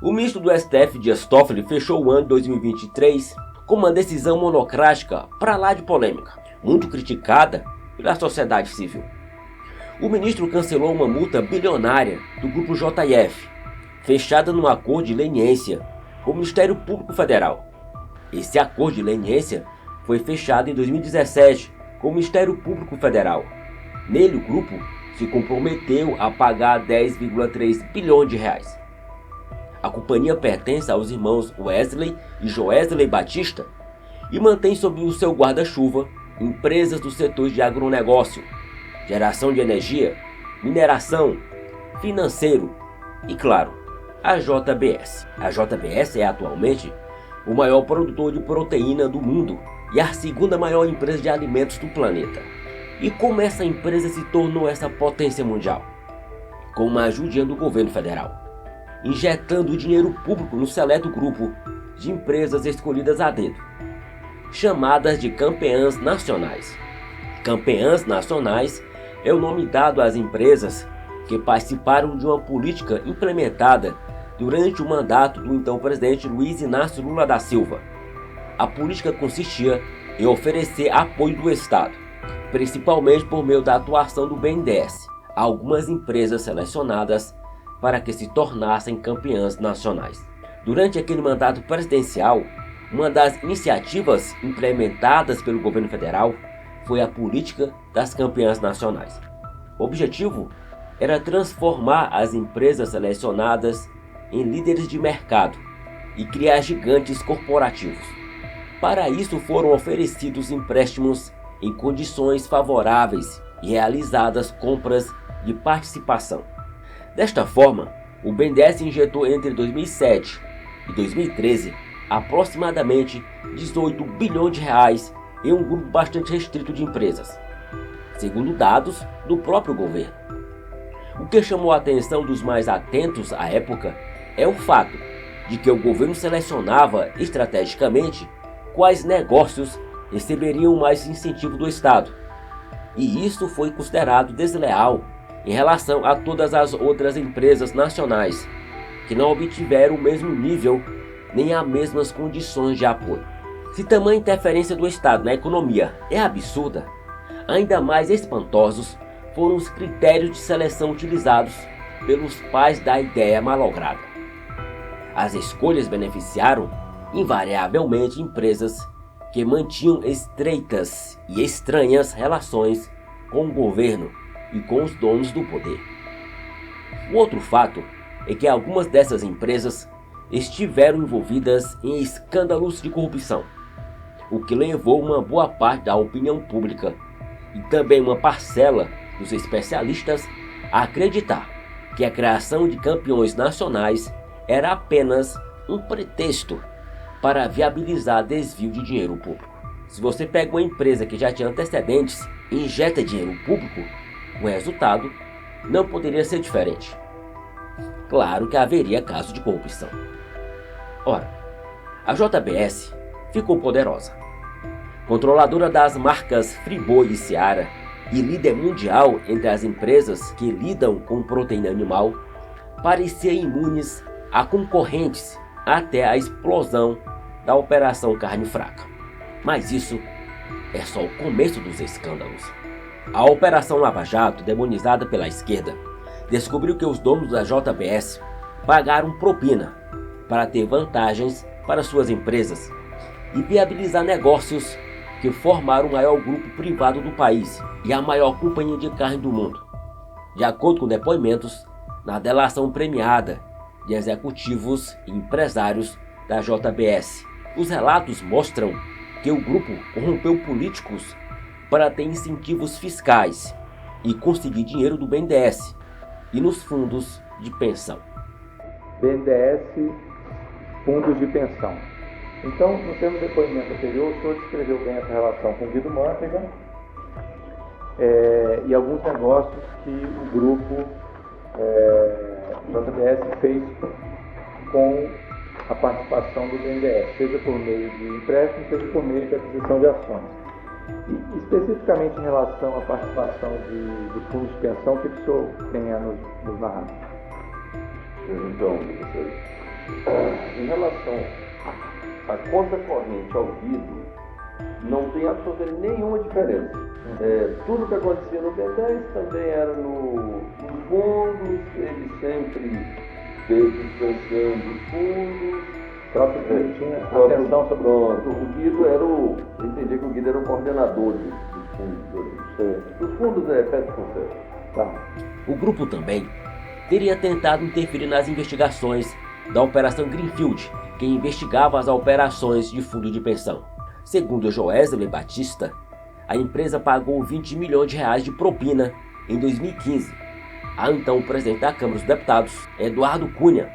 O ministro do STF, Dias Toffoli, fechou o ano de 2023 com uma decisão monocrática para lá de polêmica, muito criticada pela sociedade civil. O ministro cancelou uma multa bilionária do grupo JF, fechada num acordo de leniência com o Ministério Público Federal. Esse acordo de leniência foi fechado em 2017 com o Ministério Público Federal. Nele, o grupo se comprometeu a pagar 10,3 bilhões de reais. A companhia pertence aos irmãos Wesley e Joesley Batista e mantém sob o seu guarda-chuva empresas dos setores de agronegócio, geração de energia, mineração, financeiro e, claro, a JBS. A JBS é atualmente o maior produtor de proteína do mundo e a segunda maior empresa de alimentos do planeta. E como essa empresa se tornou essa potência mundial? Com uma ajudinha do governo federal, injetando dinheiro público no seleto grupo de empresas escolhidas a dedo, chamadas de campeãs nacionais. Campeãs nacionais é o nome dado às empresas que participaram de uma política implementada durante o mandato do então presidente Luiz Inácio Lula da Silva. A política consistia em oferecer apoio do Estado, principalmente por meio da atuação do BNDES, a algumas empresas selecionadas para que se tornassem campeãs nacionais. Durante aquele mandato presidencial, uma das iniciativas implementadas pelo governo federal foi a política das campeãs nacionais. O objetivo era transformar as empresas selecionadas em líderes de mercado e criar gigantes corporativos. Para isso foram oferecidos empréstimos em condições favoráveis e realizadas compras de participação. Desta forma, o BNDES injetou entre 2007 e 2013 aproximadamente 18 bilhões de reais em um grupo bastante restrito de empresas, segundo dados do próprio governo. O que chamou a atenção dos mais atentos à época é o fato de que o governo selecionava estrategicamente quais negócios receberiam mais incentivo do Estado, e isso foi considerado desleal em relação a todas as outras empresas nacionais que não obtiveram o mesmo nível nem as mesmas condições de apoio. Se tamanha interferência do Estado na economia é absurda, ainda mais espantosos foram os critérios de seleção utilizados pelos pais da ideia malograda. As escolhas beneficiaram invariavelmente empresas que mantinham estreitas e estranhas relações com o governo e com os donos do poder. O outro fato é que algumas dessas empresas estiveram envolvidas em escândalos de corrupção, o que levou uma boa parte da opinião pública e também uma parcela dos especialistas a acreditar que a criação de campeões nacionais era apenas um pretexto para viabilizar desvio de dinheiro público. Se você pega uma empresa que já tinha antecedentes e injeta dinheiro público, o resultado não poderia ser diferente. Claro que haveria caso de corrupção. Ora, a JBS ficou poderosa. Controladora das marcas Friboi e Seara e líder mundial entre as empresas que lidam com proteína animal, parecia imunes a concorrentes até a explosão da Operação Carne Fraca. Mas isso é só o começo dos escândalos. A Operação Lava Jato, demonizada pela esquerda, descobriu que os donos da JBS pagaram propina para ter vantagens para suas empresas e viabilizar negócios que formaram o maior grupo privado do país e a maior companhia de carne do mundo. De acordo com depoimentos na delação premiada de executivos e empresários da JBS, os relatos mostram que o grupo corrompeu políticos para ter incentivos fiscais e conseguir dinheiro do BNDES e nos fundos de pensão. BNDES, fundos de pensão. Então, no termo de depoimento anterior, o senhor descreveu bem essa relação com o Guido Mantega e alguns negócios que o grupo JBS fez com a participação do BNDES, seja por meio de empréstimo, seja por meio de aquisição de ações. E especificamente em relação à participação de fundos de pensão, o que o senhor tem a nos narrar? Então, professor, em relação à conta corrente ao Guido, não tem absolutamente nenhuma diferença. Tudo que acontecia no B10 também era nos fundos, ele sempre teve expansão dos fundos. O próprio Guido tinha atenção sobre o Guido era eu entendi que o Guido era o coordenador dos fundos pede conselho. Tá. O grupo também teria tentado interferir nas investigações da Operação Greenfield, que investigava as operações de fundo de pensão. Segundo Joesley Batista, a empresa pagou 20 milhões de reais de propina em 2015 ao então presidente da Câmara dos Deputados, Eduardo Cunha,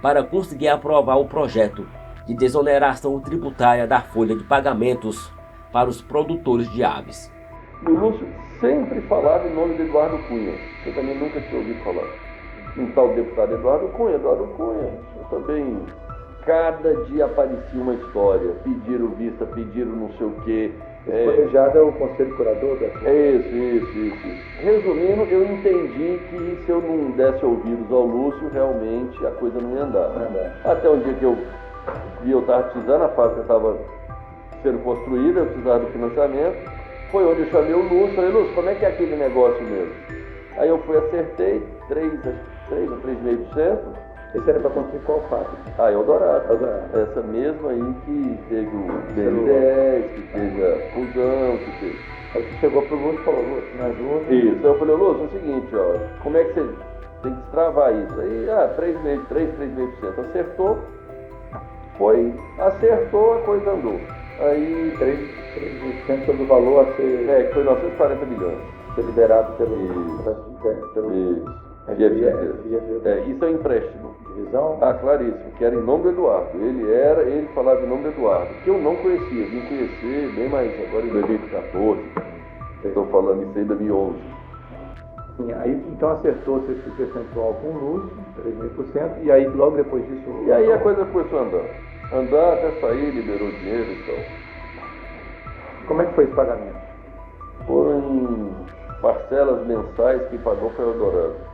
para conseguir aprovar o projeto de desoneração tributária da folha de pagamentos para os produtores de aves. E o Lúcio sempre falava em nome de Eduardo Cunha. Eu também nunca tinha ouvido falar. Um tal deputado Eduardo Cunha. Eu também, cada dia aparecia uma história. Pediram vista, pediram não sei o quê. Esse colegiado é o conselho curador da Isso. Resumindo, eu entendi que se eu não desse ouvidos ao Lúcio, realmente a coisa não ia andar. Até um dia que eu estava precisando, a fábrica estava sendo construída, eu precisava do financiamento. Foi onde eu chamei o Lúcio, falei, Lúcio, como é que é aquele negócio mesmo? Aí eu fui, acertei 3 ou 3,5%. Esse era para construir qual fábrica? Eldorado. Essa mesma aí que teve o BNDES, que teve a fusão, que teve. Aí você chegou pro Lúcio e falou, Lúcio, me ajuda. Isso, aí eu falei, Lúcio, é o seguinte, como é que você tem que destravar isso? Aí, 3,5%. Acertou, a coisa andou. Aí 3% sobre o valor a ser... que foi 940 milhões. Ser liberado pelo isso é um empréstimo. Divisão? Claríssimo, que era em nome do Eduardo. Ele falava em nome do Eduardo, que eu não conhecia, vim conhecer bem mais agora em 2014. Estou falando isso aí em 2011. Sim, aí então acertou-se esse percentual com o Lúcio, 3,5%, e aí logo depois disso... E aí a coisa começou a andar até sair, liberou dinheiro e tal. Como é que foi esse pagamento? Foram em parcelas mensais, quem pagou foi o Eldorado.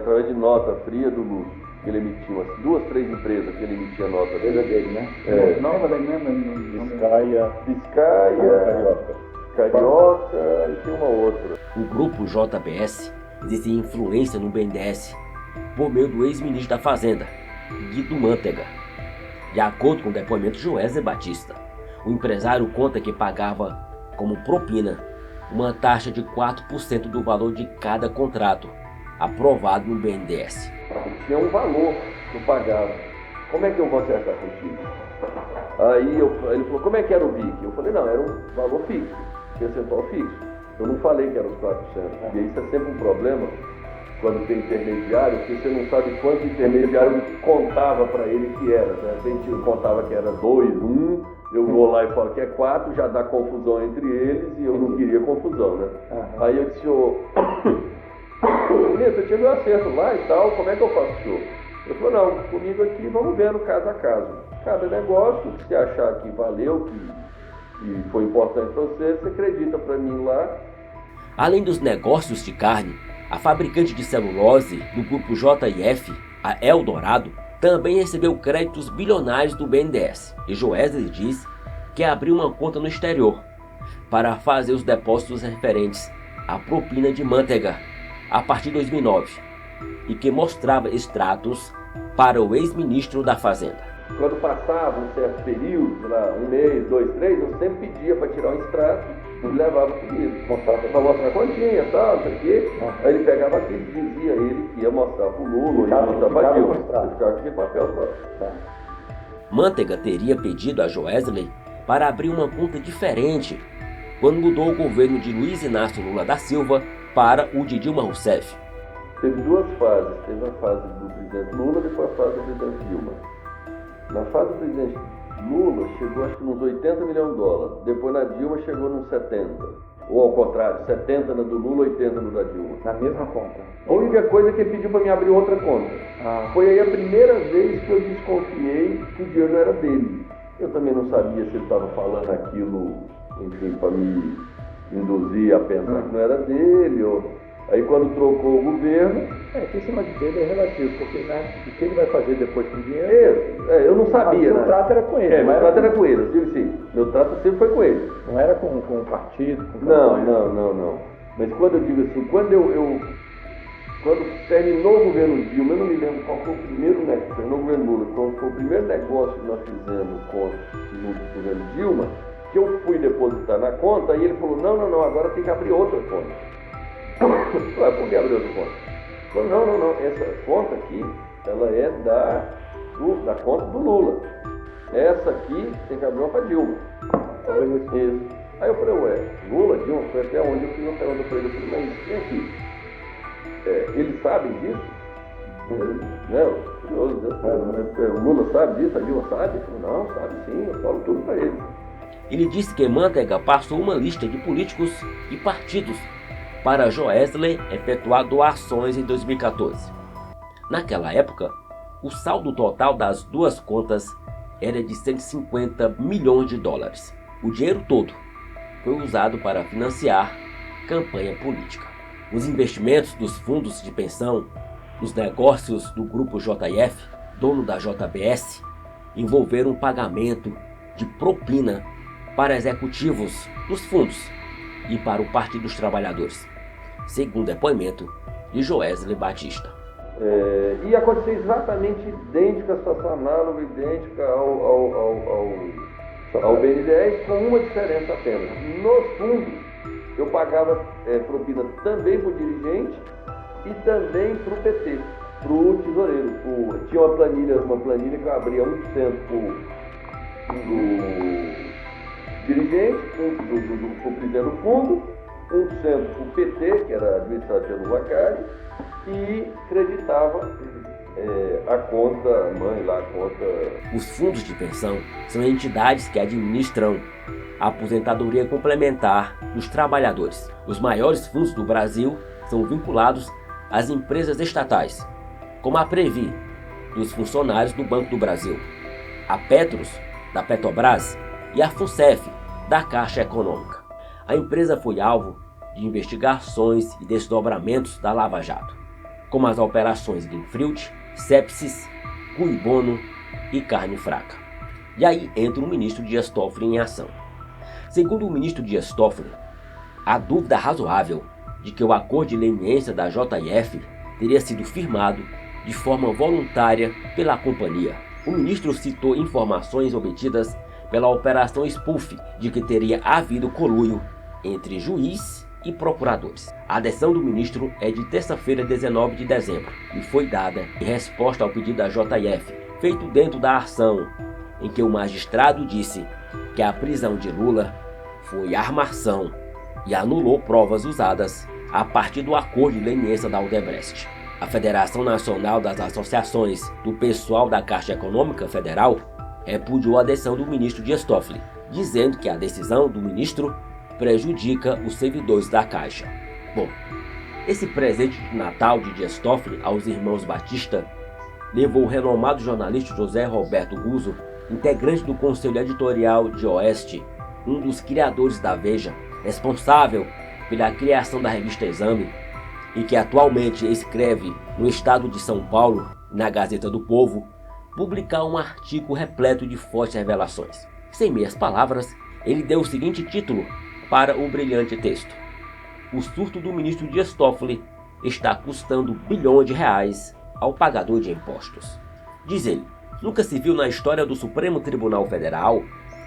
Através de nota fria do Lúcio, que ele emitia, umas 2, 3 empresas que ele emitia nota dele, né? Nova da mesma, Biscaia, Carioca e tem uma outra. O grupo JBS exercia influência no BNDES por meio do ex-ministro da Fazenda, Guido Mantega. De acordo com o depoimento de Joesley Batista, o empresário conta que pagava como propina uma taxa de 4% do valor de cada contrato aprovado no BNDES. Tinha um valor que eu pagava. Como é que eu vou acertar contigo? Aí ele falou, como é que era o VIC? Eu falei, não, era um valor fixo, percentual fixo. Eu não falei que era os 4%. E isso é sempre um problema quando tem intermediário, porque você não sabe quanto intermediário contava para ele que era. De repente ele contava que era 2, 1, eu vou lá e falo que é 4, já dá confusão entre eles e eu não queria confusão, né? Aí eu disse, você tinha meu acerto lá e tal, como é que eu faço, senhor? Ele falou, não, comigo aqui vamos vendo caso a caso. Cada negócio, que você achar que valeu, que foi importante para você acredita para mim lá. Além dos negócios de carne, a fabricante de celulose do grupo JIF, a Eldorado, também recebeu créditos bilionários do BNDES. E Joesley diz que abriu uma conta no exterior para fazer os depósitos referentes à propina de Mantega a partir de 2009 e que mostrava extratos para o ex-ministro da Fazenda. Quando passava um certo período, sei lá, 1 mês, 2, 3, eu sempre pedia para tirar um extrato e levava comigo. Mostrava para mostrar a continha e tal, não sei o quê. Aí ele pegava aquilo e dizia ele que ia mostrar para o Lula, ia mostrar para aquilo. Ele ficava com aquele papel só. Mantega teria pedido a Joesley para abrir uma conta diferente quando mudou o governo de Luiz Inácio Lula da Silva para o de Dilma Rousseff. Teve 2 fases. Teve a fase do presidente Lula e depois a fase do presidente Dilma. Na fase do presidente Lula chegou acho que nos 80 milhões de dólares. Depois na Dilma chegou nos 70. Ou ao contrário, 70 na do Lula, 80 no da Dilma. Na mesma conta. A única coisa é que ele pediu para me abrir outra conta. Foi aí a primeira vez que eu desconfiei que o dinheiro não era dele. Eu também não sabia se ele estava falando aquilo, enfim, para me induzir a pensar que não era dele. Aí quando trocou o governo... que em cima dele é relativo, porque o que ele vai fazer depois com o dinheiro... eu não sabia, né? O trato era com ele. Meu trato era com ele, eu digo assim, meu trato sempre foi com ele. Não era com o partido? Não. Mas quando eu digo assim, quando terminou o governo Dilma, eu não me lembro qual foi o primeiro negócio, terminou o governo Lula, qual foi o primeiro negócio que nós fizemos no governo Dilma, que eu fui depositar na conta, e ele falou, não, agora tem que abrir outra conta. Por que abrir outra conta? Ele falou, não, essa conta aqui, ela é da conta do Lula. Essa aqui tem que abrir uma para Dilma. Isso. Aí eu falei, Lula, Dilma, foi até onde eu fiz uma pergunta para ele, eu falei, mas tem aqui. Eles sabem disso? O Lula sabe disso, a Dilma sabe? Eu falei, não, sabe sim, eu falo tudo para ele. Ele disse que Manteiga passou uma lista de políticos e partidos para Joesley efetuar doações em 2014. Naquela época, o saldo total das duas contas era de 150 milhões de dólares. O dinheiro todo foi usado para financiar campanha política. Os investimentos dos fundos de pensão, os negócios do grupo JF, dono da JBS, envolveram o pagamento de propina para executivos dos fundos e para o Partido dos Trabalhadores, segundo depoimento de Joesley Batista. E aconteceu exatamente idêntica, a situação análoga, idêntica ao BNDES, com uma diferença apenas. Nos fundos, eu pagava propina também para o dirigente e também para o PT, para o tesoureiro. Tinha uma planilha que eu abria 1% para o dirigente, para o presidente do fundo, 1% para o PT, que era administrado pelo Vacari, e creditava a conta mãe lá, a conta... Os fundos de pensão são entidades que administram a aposentadoria complementar dos trabalhadores. Os maiores fundos do Brasil são vinculados às empresas estatais, como a Previ, dos funcionários do Banco do Brasil, a Petros, da Petrobras, e a FUNCEF, da Caixa Econômica. A empresa foi alvo de investigações e desdobramentos da Lava Jato, como as operações Greenfield, Sepsis, Cui Bono e Carne Fraca. E aí entra o ministro Dias Toffoli em ação. Segundo o ministro Dias Toffoli, há dúvida razoável de que o acordo de leniência da JF teria sido firmado de forma voluntária pela companhia. O ministro citou informações obtidas pela operação Spoof de que teria havido conluio entre juiz e procuradores. A adesão do ministro é de terça-feira, 19 de dezembro, e foi dada em resposta ao pedido da JF, feito dentro da ação, em que o magistrado disse que a prisão de Lula foi armação e anulou provas usadas a partir do acordo de leniência da Odebrecht. A Federação Nacional das Associações do Pessoal da Caixa Econômica Federal repudiou a adesão do ministro Dias Toffoli, dizendo que a decisão do ministro prejudica os servidores da Caixa. Bom, esse presente de Natal de Dias Toffoli aos irmãos Batista levou o renomado jornalista José Roberto Guzzo, integrante do Conselho Editorial de Oeste, um dos criadores da Veja, responsável pela criação da revista Exame, e que atualmente escreve no estado de São Paulo, na Gazeta do Povo, publicar um artigo repleto de fortes revelações. Sem meias palavras, ele deu o seguinte título para o brilhante texto: o surto do ministro Dias Toffoli está custando bilhões de reais ao pagador de impostos. Diz ele, nunca se viu na história do Supremo Tribunal Federal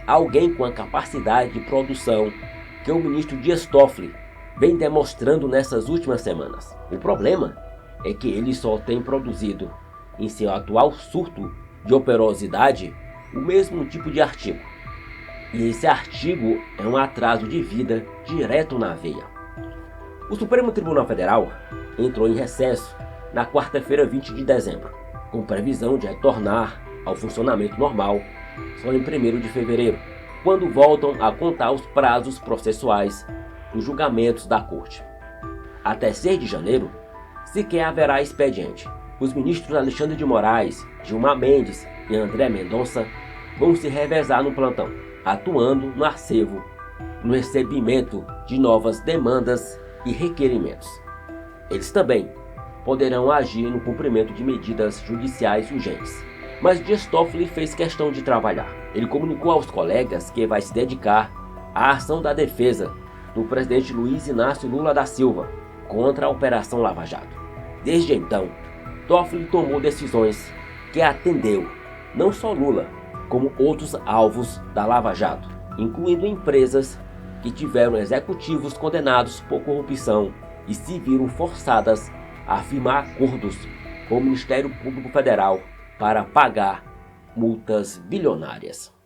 alguém com a capacidade de produção que o ministro Dias Toffoli vem demonstrando nessas últimas semanas. O problema é que ele só tem produzido, em seu atual surto de operosidade, o mesmo tipo de artigo. E esse artigo é um atraso de vida direto na veia. O Supremo Tribunal Federal entrou em recesso na quarta-feira, 20 de dezembro, com previsão de retornar ao funcionamento normal só em 1º de fevereiro, quando voltam a contar os prazos processuais dos julgamentos da Corte. Até 6 de janeiro, sequer haverá expediente. Os ministros Alexandre de Moraes, Gilmar Mendes e André Mendonça vão se revezar no plantão, atuando no arquivo, no recebimento de novas demandas e requerimentos. eles também poderão agir no cumprimento de medidas judiciais urgentes. Mas Dias Toffoli fez questão de trabalhar. Ele comunicou aos colegas que vai se dedicar à ação da defesa do presidente Luiz Inácio Lula da Silva contra a Operação Lava Jato. Desde então, Toffoli tomou decisões que atendeu não só Lula, como outros alvos da Lava Jato, incluindo empresas que tiveram executivos condenados por corrupção e se viram forçadas a firmar acordos com o Ministério Público Federal para pagar multas bilionárias.